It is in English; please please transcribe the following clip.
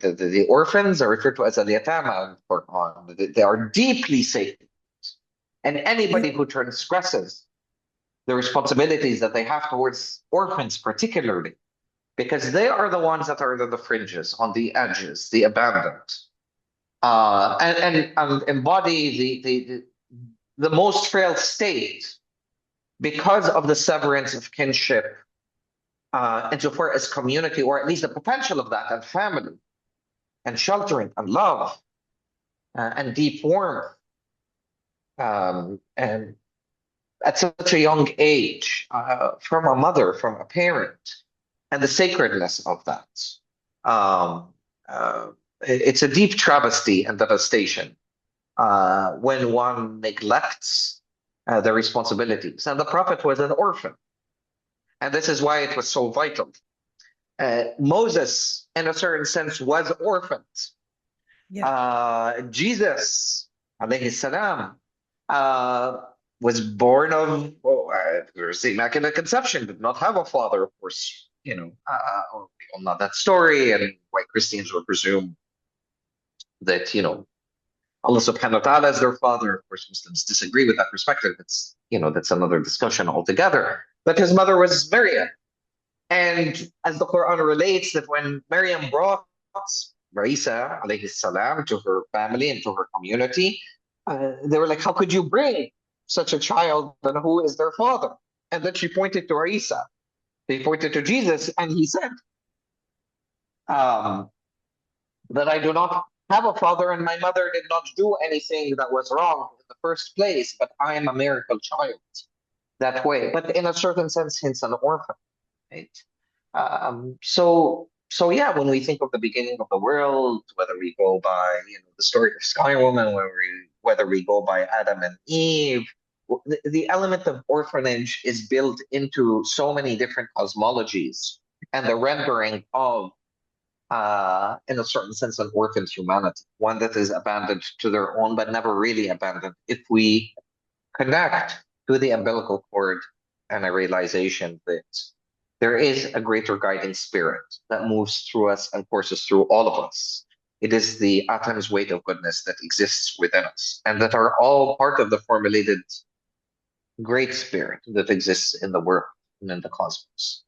the orphans are referred to as al-yatama in the Quran. They are deeply sacred. And Yeah. anybody who transgresses the responsibilities that they have towards orphans, particularly, because they are the ones that are the fringes, on the edges, the abandoned, and embody the most frail state because of the severance of kinship, insofar as community, or at least the potential of that, and family, and sheltering, and love, and deep warmth, and at such a young age, from a mother, from a parent, and the sacredness of that. Um, uh, it's a deep travesty and devastation when one neglects the responsibilities. And the Prophet was an orphan, and this is why it was so vital. Moses, in a certain sense, was orphaned. Yeah. Jesus, alayhi salam, uh, was born of, well, there's the Immaculate Conception, did not have a father, of course. We all know that story, and why Christians would presume that, Allah subhanahu wa ta'ala is their father. Of course, Muslims disagree with that perspective. That's another discussion altogether. But his mother was Maryam. And as the Quran relates, that when Maryam brought Isa alayhi salam to her family and to her community, they were like, how could you bring such a child, and who is their father? And then she pointed to Isa. They pointed to Jesus, and he said, um, that I do not have a father, and my mother did not do anything that was wrong in the first place, but I am a miracle child that way. But in a certain sense, hence an orphan, right? So yeah, when we think of the beginning of the world, whether we go by the story of Sky Woman, whether we go by Adam and Eve, the element of orphanage is built into so many different cosmologies, and the rendering of, in a certain sense, an orphaned humanity, one that is abandoned to their own, but never really abandoned. If we connect to the umbilical cord and a realization that there is a greater guiding spirit that moves through us and courses through all of us. It is the atom's weight of goodness that exists within us, and that are all part of the formulated great spirit that exists in the world and in the cosmos.